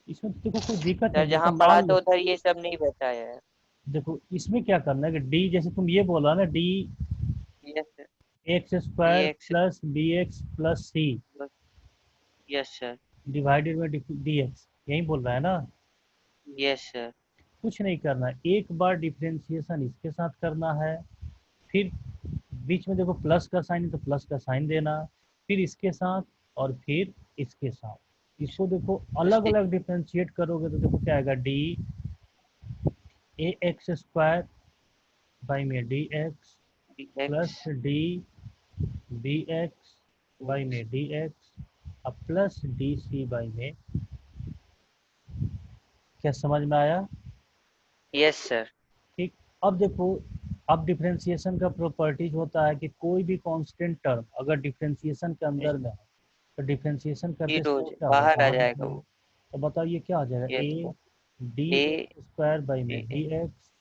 इसमें तो देखो कोई दिक्कत सर नहीं। जैसे जहाँ पढ़ा मान तो लो, उधर ये सब नहीं बताया है देखो इसमें क्या करना है कि डी, जैसे तुम ये बोला ना, d yes sir x b square x plus b x plus c yes sir divided by d x, यही बोल रहा है ना। यस सर कुछ नहीं करना है, एक बार डिफरेंशिएशन इसके साथ करना है, फिर बीच में देखो प्लस का साइन है तो प्लस का साइन देना, फिर इसके साथ और फिर इसके साथ। इसको देखो अलग अलग डिफरेंशिएट करोगे तो देखो क्या आएगा, D A X square by में D X B plus X D B X by में डी एक्स अब प्लस डी सी बाई में। क्या समझ में आया? यस सर ठीक। अब देखो, अब डिफरेंशिएशन का प्रॉपर्टीज होता है कि कोई भी कांस्टेंट टर्म अगर डिफरेंशिएशन के अंदर में है तो डिफरेंशिएशन करते जीरो समय क्या होगा, बाहर आ बाहर जाएगा निकलेगा। वो तो बताओ ये क्या हो जाएगा, yes A sir D A X square by में डी एक्स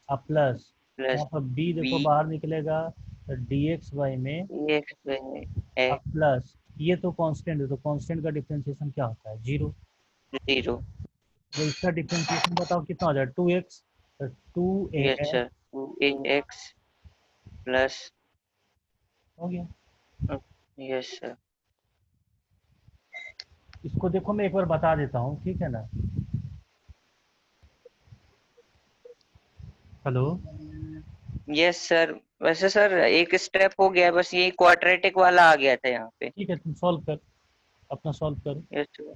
अब प्लस यहाँ प्लस पर बी बी देखो बाहर निकलेगा तो डी एक्स बाई में एक्स अब प्लस ये तो कांस्टेंट है, तो कांस्टेंट का डिफरेंशिएशन क्या होता है, जीरो। जीरो तो इसका डिफरेंशिएशन बताओ कितना हो जाएगा, टू एक्स, तो two a yes x sir 2ax plus हो गया। यस सर इसको देखो मैं एक बार बता देता हूँ, ठीक है ना। हेलो। यस सर वैसे सर एक स्टेप हो गया बस ये क्वाड्रेटिक वाला आ गया था यहाँ पे ठीक है, तुम सॉल्व कर, अपना सॉल्व करो। यस सर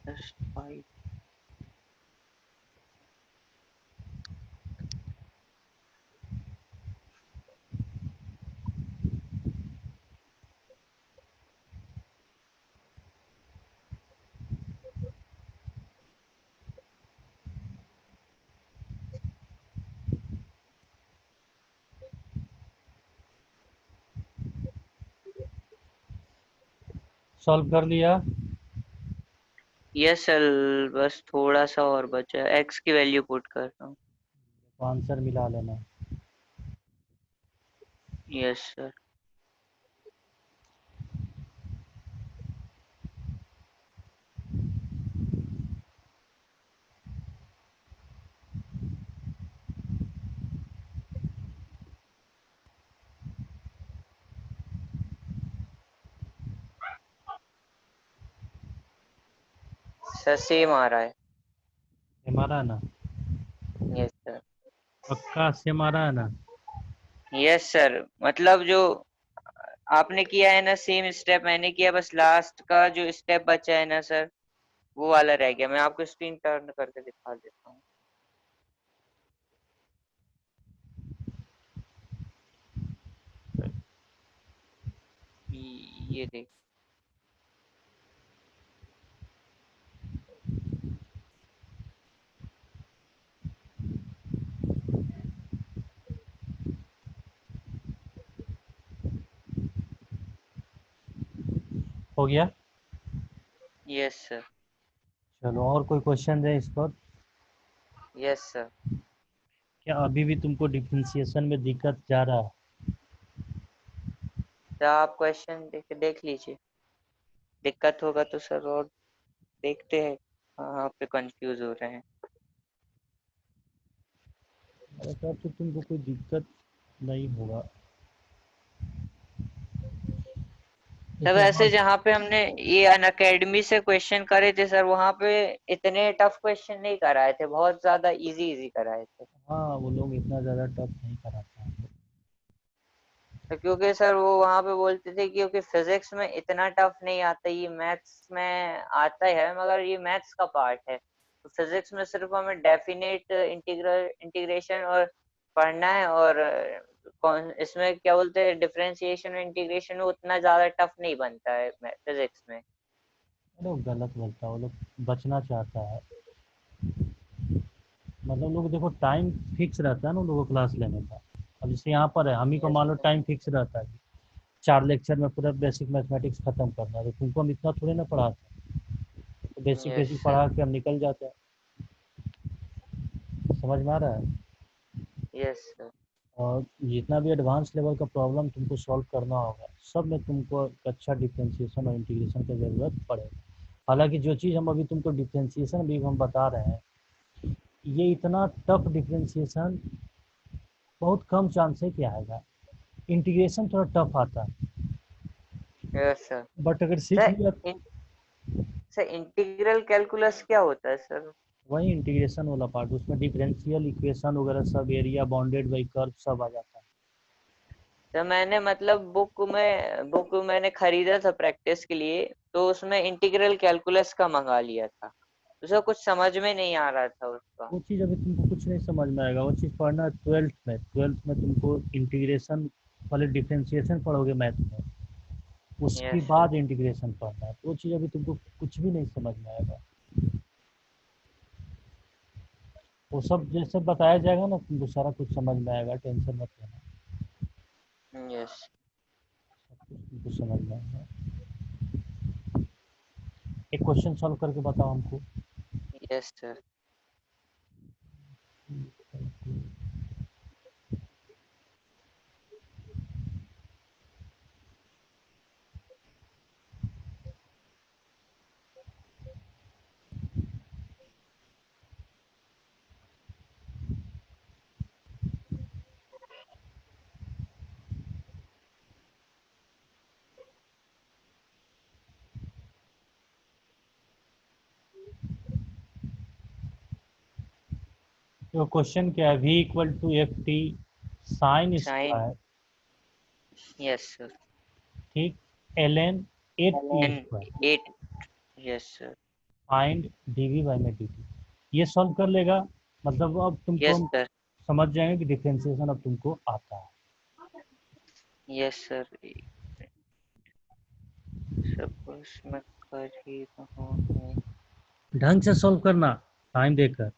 प्लस 5 सॉल्व कर लिया? यस सर, बस थोड़ा सा और बचा है, एक्स की वैल्यू पुट कर रहा हूँ। तो आंसर मिला लेना। Yes sir. सर सेम आ रहा है। हमारा है ना? Yes sir. पक्का सेम आ रहा है ना? यस सर, मतलब जो आपने किया है ना सेम स्टेप मैंने किया, बस लास्ट का जो स्टेप बचा है ना सर, वो वाला रह गया। मैं आपको स्क्रीन टर्न करके दिखा देता हूँ। ये देख। हो गया? Yes sir. चलो, और कोई क्वेश्चन है इस पर? Yes sir. क्या अभी भी तुमको डिफरेंशिएशन में दिक्कत जा रहा है? तो आप क्वेश्चन देख लीजिए, दिक्कत होगा तो सर और देखते हैं कहाँ पे कंफ्यूज हो रहे हैं। मेरे ख्याल से तुमको कोई दिक्कत नहीं होगा। सब जैसे ऐसे हाँ। जहाँ पे हमने ये अनअकैडमी से क्वेश्चन करे थे सर, वहाँ पे इतने टफ क्वेश्चन नहीं कराए थे, बहुत ज्यादा इजी इजी कराए थे। हाँ, वो लोग इतना ज़्यादा टफ नहीं कराते हैं। तो क्योंकि सर वो वहाँ पे बोलते थे कि क्योंकि फिजिक्स में इतना टफ नहीं आता, ये मैथ्स में आता है, मगर ये मैथ्स का पार्ट है। तो फिजिक्स में सिर्फ हमें डेफिनेट इंटीग्रल इंटीग्रेशन और पढ़ना है, और कौन इसमें क्या बोलते हैं डिफरेंशिएशन और इंटीग्रेशन में उतना ज्यादा टफ नहीं बनता है फिजिक्स में। वो लोग गलत बोलता है, वो लोग बचना चाहता है। मतलब लोग देखो, टाइम फिक्स रहता है ना उन लोगों को क्लास लेने का। अब जैसे यहाँ पर है, हम ही को यस मान लो टाइम फिक्स रहता है, 4 लेक्चर में पूरा बेसिक मैथमेटिक्स खत्म करना है, तो तुमको हम इतना थोड़ी ना पढ़ाते हैं। तो बेसिक यस बेसिक सर। पढ़ा के हम निकल जाते हैं। समझ में आ रहा है? Yes sir. और जितना भी एडवांस लेवल का प्रॉब्लम तुमको सॉल्व करना होगा, सब में तुमको एक अच्छा डिफ्रेंशिएशन और इंटीग्रेशन की ज़रूरत पड़ेगी। हालांकि जो चीज़ हम अभी तुमको डिफ्रेंशिएशन भी हम बता रहे हैं, ये इतना टफ डिफ्रेंशिएशन बहुत कम चांस है कि आएगा। इंटीग्रेशन थोड़ा टफ आता है, यस सर। बट अगर सीख सर लिया। इन सर इंटीग्रल कैलकुलस क्या होता है सर? वही इंटीग्रेशन वाला पार्ट, उसमें डिफरेंशियल इक्वेशन वगैरह सब, एरिया बाउंडेड बाई कर्व सब आ जाता है। तो मैंने मतलब बुक मैंने खरीदा था प्रैक्टिस के लिए, तो उसमें इंटीग्रल कैलकुलस का मंगा लिया था, उसका कुछ समझ में नहीं आ रहा था उसका। वो चीज़ अभी तुमको कुछ नहीं समझ में आएगा, वो चीज़ पढ़ना है ट्वेल्थ में तुमको इंटीग्रेशन वाले डिफरेंशिएशन पढ़ोगे मैथ में। उसके यस सर। बाद इंटीग्रेशन पढ़ना है, तो वो चीज़ अभी तुमको कुछ भी नहीं समझ में आएगा। वो सब जैसे बताया जाएगा ना, तुमको सारा कुछ समझ में आएगा, टेंशन मत लेना। यस। सब कुछ तुमको समझ में आएगा। एक क्वेश्चन सॉल्व करके बताओ हमको। Yes sir. तो क्वेश्चन क्या है? V = FT sine sine. Square, yes sir. ठीक, ln 8t n square, 8। Yes sir. Find dv/dt। ये सॉल्व कर लेगा, मतलब अब तुमको यस हम सर। समझ जाएंगे कि डिफरेंशिएशन अब तुमको आता है। Yes sir. सपोज मैं कर ही रहा हूँ। ढंग से सॉल्व करना, टाइम देकर।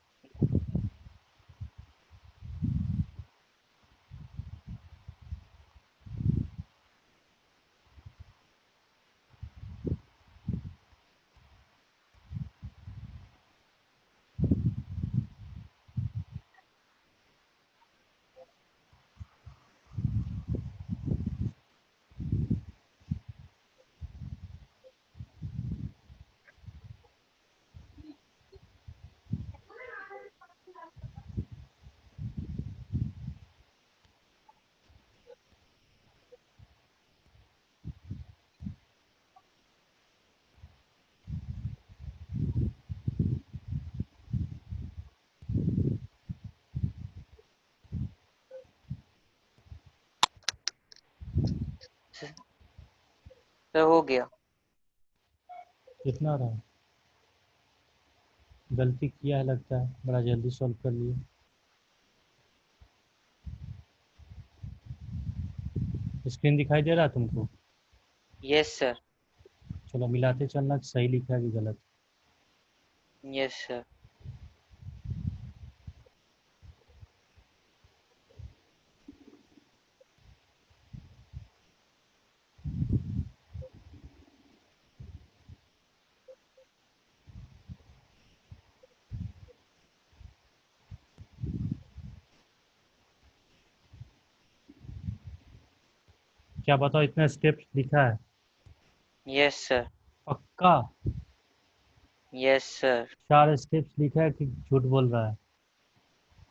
तो हो गया। कितना रहा? गलती किया है लगता है, बड़ा जल्दी सॉल्व कर लिए। स्क्रीन दिखाई दे रहा है तुमको? Yes sir. चलो मिलाते चलना, सही लिखा है कि गलत। Yes sir. क्या बताओ, इतने स्टेप्स लिखा है? Yes sir. पक्का? Yes sir. 4 स्टेप्स लिखा है कि झूठ बोल रहा है?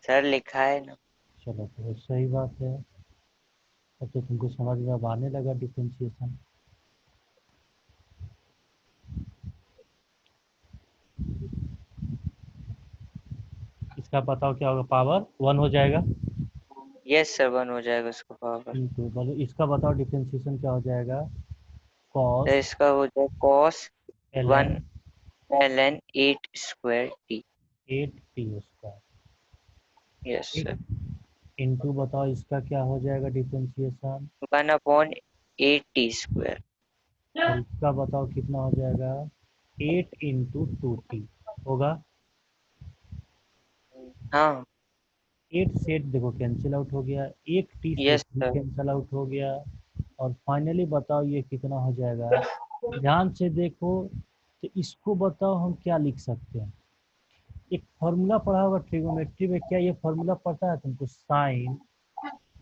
सर लिखा है ना। चलो तो सही बात है। अब तो तुमको समझ में अब आने लगा डिफरेंशिएशन। इसका बताओ क्या होगा, पावर 1 हो जाएगा। यस सर, 1 हो जाएगा उसका पावर। इनटू बोलो, इसका बताओ डिफरेंशिएशन क्या हो जाएगा। तो कॉस इसका हो जाए cos l n 1 ln 8 square t। 8t²। Yes ठीक। सर। इनटू बताओ इसका क्या हो जाएगा डिफरेंशिएशन। 1/8t² और इसका बताओ कितना हो जाएगा। 8 × 2t होगा। हाँ। 8 से 8 देखो कैंसिल आउट हो गया, 1t से यस 2 सर। कैंसिल आउट हो गया। और फाइनली बताओ ये कितना हो जाएगा। ध्यान से देखो, तो इसको बताओ हम क्या लिख सकते हैं। एक फॉर्मूला पढ़ा होगा ट्रिगोमेट्री में, क्या ये फॉर्मूला पता है तुमको? Sine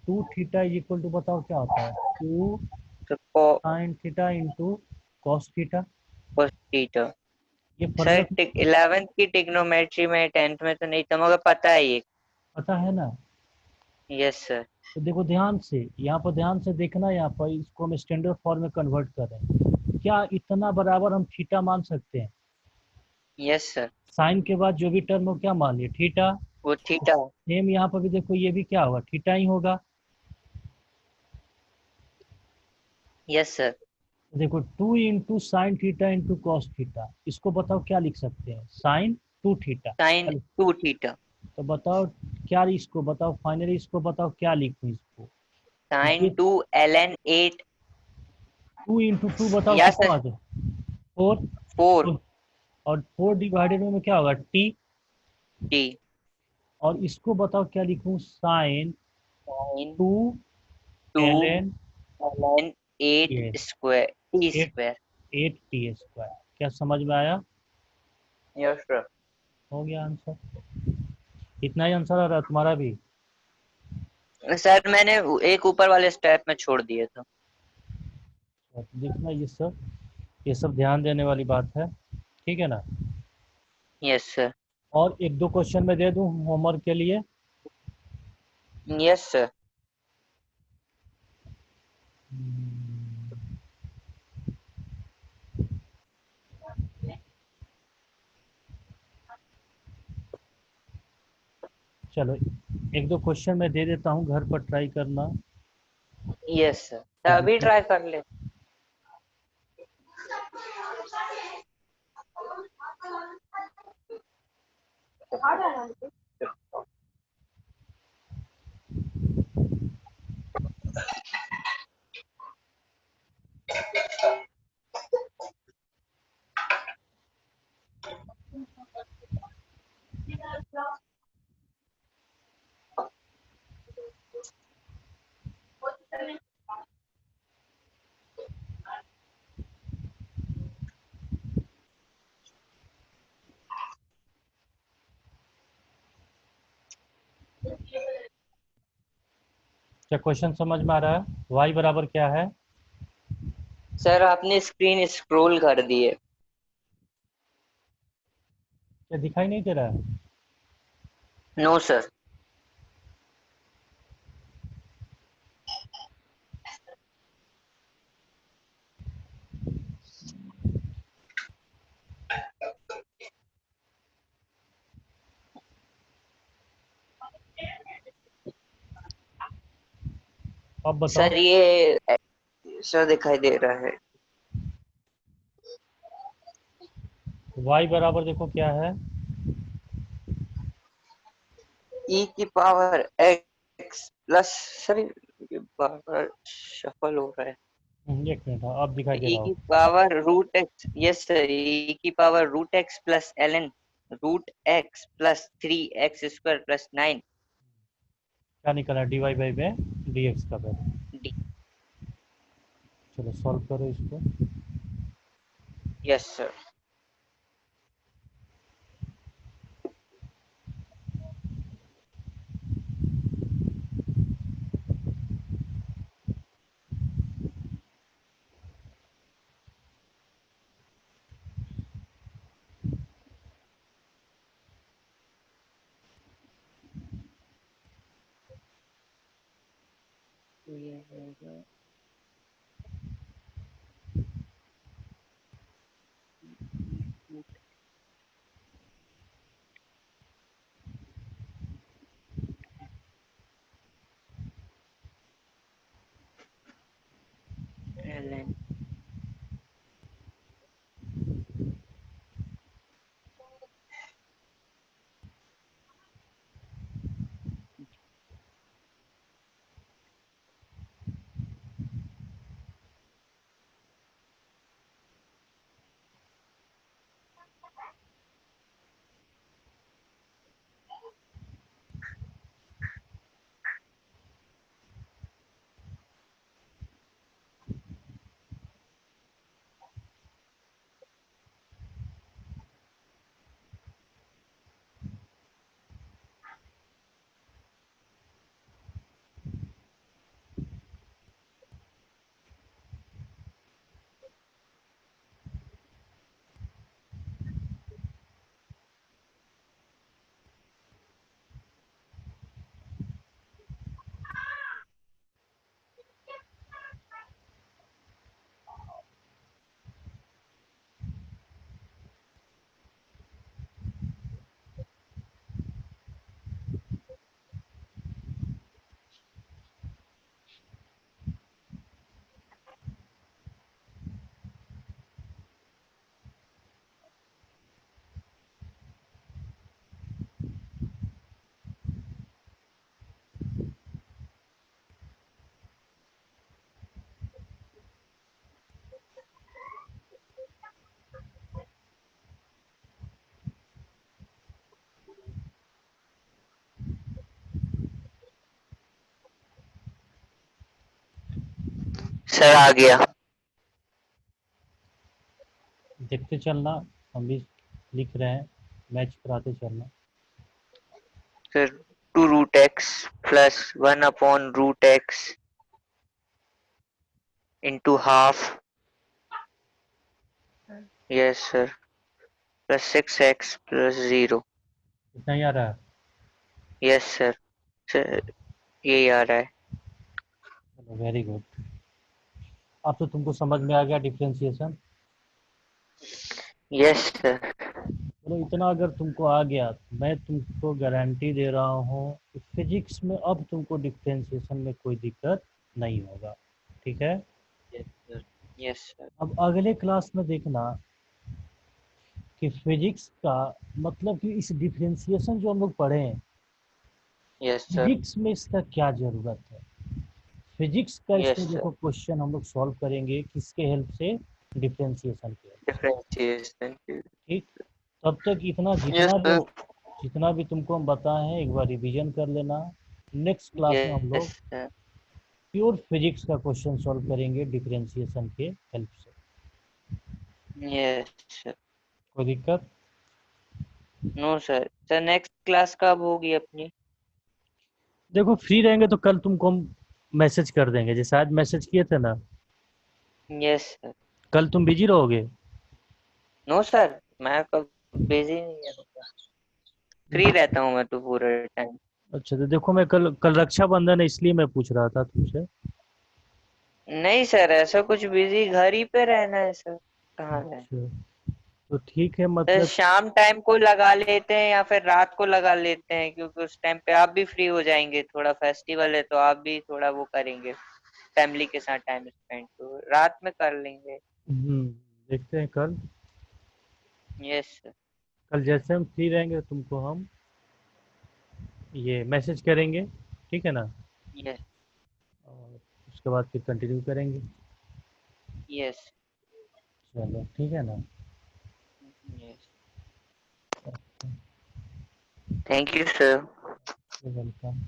2 theta is equal to, बताओ क्या होता है, 2 तो sine theta into cos theta. cos theta. ये सर फॉर्मूला 11th की ट्रिग्नोमेट्री में, 10th में तो नहीं था, मगर पता है ये। पता है ना? Yes sir. तो देखो ध्यान से, यहाँ पर ध्यान से देखना, यहाँ पर इसको हम स्टैंडर्ड फॉर्म में कन्वर्ट कर रहे हैं। क्या इतना बराबर हम थीटा मान सकते हैं? Yes sir. साइन के बाद जो भी टर्म हो क्या मान लिया, थीटा। वो थीटा। सेम यहाँ पर भी देखो, ये भी क्या होगा, थीटा ही होगा। Yes sir. तो देखो 2 × sin θ × cos θ, इसको बताओ क्या लिख सकते हैं, sin 2 थीटा। Sign 2 theta. तो बताओ क्या, इसको बताओ फाइनली, इसको बताओ क्या लिखूं इसको। साइन ये 2 ln 8। 2 × 2 बताओ या कितना सर आ जाए, 4। 4t। और 4 डिवाइडेड में क्या होगा, टी। 2 और इसको बताओ क्या लिखूं, sine sine two L N ln 8 ये स्क्वायर टी 8 स्क्वायर। 8t²। क्या समझ में आया? Yes sir. हो गया आंसर। इतना ही आंसर आ रहा है तुम्हारा भी? सर मैंने एक ऊपर वाले स्टेप में छोड़ दिया था। तो देखना ये सब ध्यान देने वाली बात है, ठीक है ना? Yes sir. और एक दो क्वेश्चन मैं दे दूं होमवर्क के लिए। Yes sir. चलो एक दो क्वेश्चन मैं दे देता हूँ, घर पर ट्राई करना। यस सर, तो अभी ट्राई कर ले। क्या क्वेश्चन समझ में आ रहा है? वाई बराबर क्या है? सर आपने स्क्रीन स्क्रॉल कर दी है। क्या दिखाई नहीं दे रहा है? No sir. अब बताओ। सर ये सर दिखाई दे रहा है। y बराबर देखो क्या है, ई की पावर एक्स प्लस, सर ये बार शफल हो रहा है। एक मिनट, हाँ अब दिखाई दे ई रहा की होगा। Power root X, yes sir, E की power root X plus L N root X plus 3x² plus 9 क्या निकला, dy बाई में dx का वैल्यू। डी। चलो सॉल्व करो इसको। Yes sir. तो ये होगा एल एन। सर आ गया। देखते चलना, हम भी लिख रहे हैं, मैच कराते चलना। Sir 2√x plus 1/√x into half, yes sir, plus 6x plus 0, इतना ही आ रहा है। Yes sir. सर यही आ रहा है। चलो वेरी गुड। अब तो तुमको समझ में आ गया डिफ्रेंशिएशन। Yes sir. चलो इतना अगर तुमको आ गया तो मैं तुमको गारंटी दे रहा हूँ कि फिजिक्स में अब तुमको डिफ्रेंशिएशन में कोई दिक्कत नहीं होगा। ठीक है। Yes sir. Yes sir. अब अगले क्लास में देखना कि फिजिक्स का मतलब कि इस डिफ्रेंशिएशन जो हम लोग पढ़े हैं, यस सर। फिजिक्स में इसका क्या ज़रूरत है। फिजिक्स का यस इसमें सर। देखो क्वेश्चन हम लोग सॉल्व करेंगे किसके हेल्प से, डिफ्रेंशिएशन के हेल्प से। डिफरेंशिएशन। ठीक। तब तक इतना यस सर। जितना भी तुमको हम बताए हैं एक बार रिवीजन कर लेना। नेक्स्ट क्लास में हम यस लोग सर। प्योर फिजिक्स का क्वेश्चन सॉल्व करेंगे डिफरेंशिएशन के हेल्प से। Yes sir. कोई दिक्कत। No sir. Sir next class कब होगी अपनी? देखो फ्री रहेंगे तो कल तुमको हम मैसेज कर देंगे, जैसे आज मैसेज किए थे ना। Yes sir. कल तुम बिजी रहोगे। नो सर, मैं कब बिजी नहीं रहूंगा, फ्री रहता हूँ मैं तो पूरे टाइम। अच्छा तो देखो मैं कल कल रक्षाबंधन है इसलिए मैं पूछ रहा था तुमसे। नहीं सर, ऐसा कुछ बिजी, घर ही पे रहना है सर, कहाँ है। अच्छा तो ठीक है सर मतलब। शाम टाइम को लगा लेते हैं या फिर रात को लगा लेते हैं, क्योंकि उस टाइम पे आप भी फ्री हो जाएंगे, थोड़ा फेस्टिवल है तो आप भी थोड़ा वो करेंगे, फैमिली के साथ टाइम स्पेंड, तो रात में कर लेंगे। हम्म, देखते हैं कल। Yes sir. कल जैसे हम फ्री रहेंगे तुमको हम ये मैसेज करेंगे, ठीक है ना? यस। और उसके बाद फिर कंटिन्यू करेंगे। यस। चलो ठीक है ना? Yes. Thank you sir. Welcome.